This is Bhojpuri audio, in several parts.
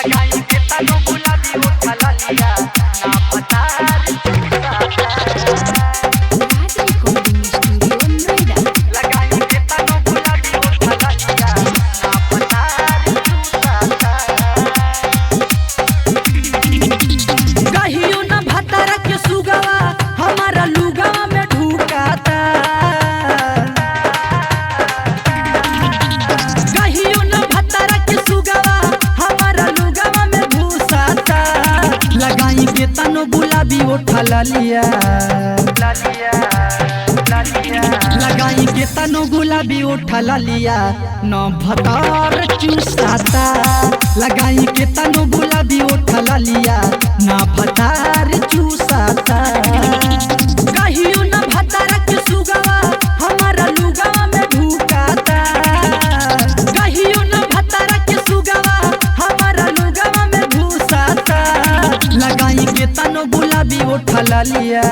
लगाई के तनो गुलाबी उठा लिया ना पता रे लगाई के तनो गुलाबी उठा लिया ना पता रे कहियो न भतरा के सुगवा हमारा लुगवा में ढुकाता। कहियो न भतरा के सुगवा हमारा लुगवा में घुसाता। लगाई के तनो गुलाबी उठा लिया लगाई के तनो गुलाबी उठा लिया न भतार चूसाता। लगाई के तनो गुलाबी उठा लिया न भतार चूसाता। कहियो न भतरा के सुगवा हमारा लुगवा में ढुकाता। कहियो न भतरा के सुगवा हमारा लुगवा में घुसाता। लगाई के तनो गुलाबी उठा लिया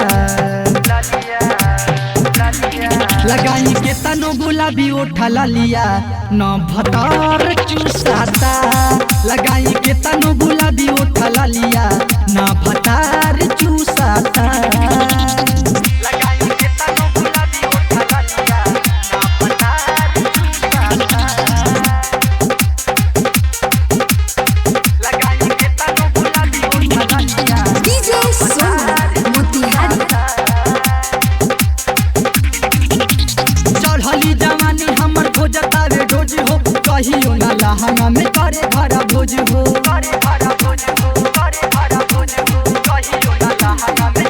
लगाई के तनो गुलाबी उठा लिया न भतार चूसाता। लगाई के तनो गुलाबी उठा लिया न भतार चूसाता। लगाई के तनो गुलाबी उठा लिया ना पता रे लगाई के तनो गुलाबी उठा लिया डीजे सोनू मोतिहारी चढ़ली जवानी हमर खोजता रे डोज हो। कहियो ना लहंगा में करे भरा भोज हो। करे भरा भोज हो करे भरा भोज हो कहियो ना लहंगा में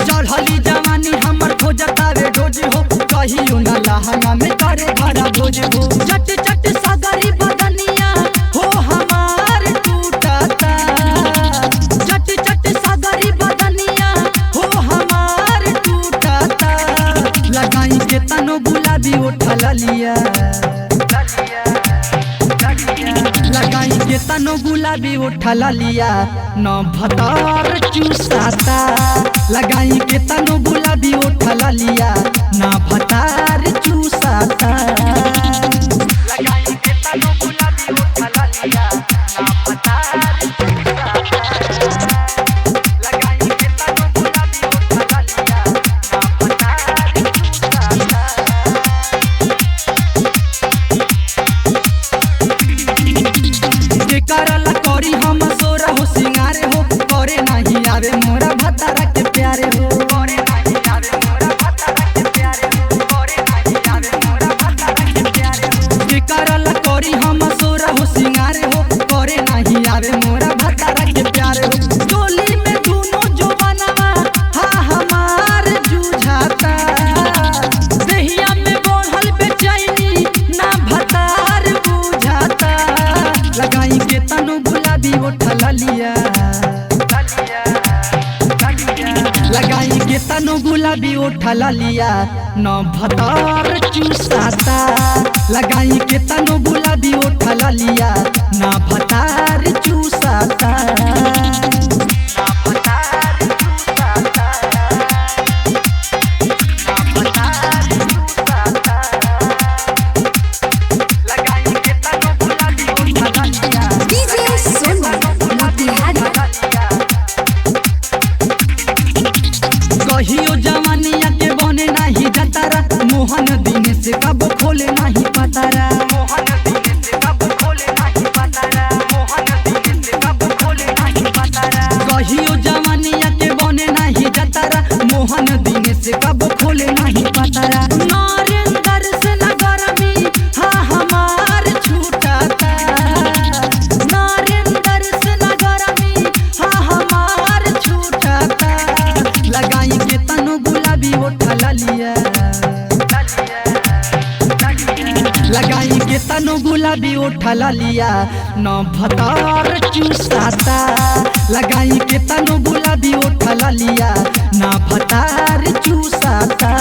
चढ़ली जवानी हमर खोजता रे डोज हो। कहियो ना लहंगा में करे भरा भोज हो। चट चट सागरी बदनिया हो हमार टूटता। चट चट सागरी बदनिया हो हमार टूटता। लगाई के तनो गुलाबी उठा लिया लगाई के तनो गुलाबी उठा लिया न भतार चूसाता। लगाई के तनो गुलाबी उठा लिया न भतार चूसाता। लगाई के तनो गुलाबी उठा लिया ना पता रे लगाई के तनो गुलाबी उठा लिया ना पता रे के करला करी हम सोरा हो सिंगारे हो। करे नहीं आवे मोरा भतारा के प्यारे हो। करे नहीं आवे मोरा भतरा के प्यारे हो करे नहीं आवे मोरा भतरा के प्यारे हो के करला करी हम सोरा हो सिंगारे हो। करे नहीं आवे मोरा भतारा के प्यारे हो। टोली में दोनों जो बनवा हा हमार जूझाता। दहिया में बढ़ल बेचैनी ना भतार बुझाता। लगाई के तनो गुलाबी उठा लिया लगाई के तनो गुलाबी उठा लिया न भतार चूसाता। लगाई के तनो गुलाबी उठा लिया न भतार चूसाता। ना पता रे ना पता रे लगाई के तनो गुलाबी उठा लिया डीजे सोनू मोतिहारी कहियो जवानिया के बने नहीं जतारा। मोहन दिन से कब खोले नहीं पतारा। मोहन दिन से कब खोले नहीं पतारा मोहन दिन से कब खोले नहीं पतारा कहियो जवानिया के बने नहीं जतारा। मोहन दिन से कब खोले नहीं पतारा। नरेंद्र से न गरमी हा हमार छूटाता। नरेंद्र से न गरमी हा हमार छूटाता। लगाई के तनो गुलाबी उठा लिया लगाई के तनो गुलाबी उठा लिया न भतार चूसाता। लगाई के तनो गुलाबी उठा लिया न भतार चूसाता।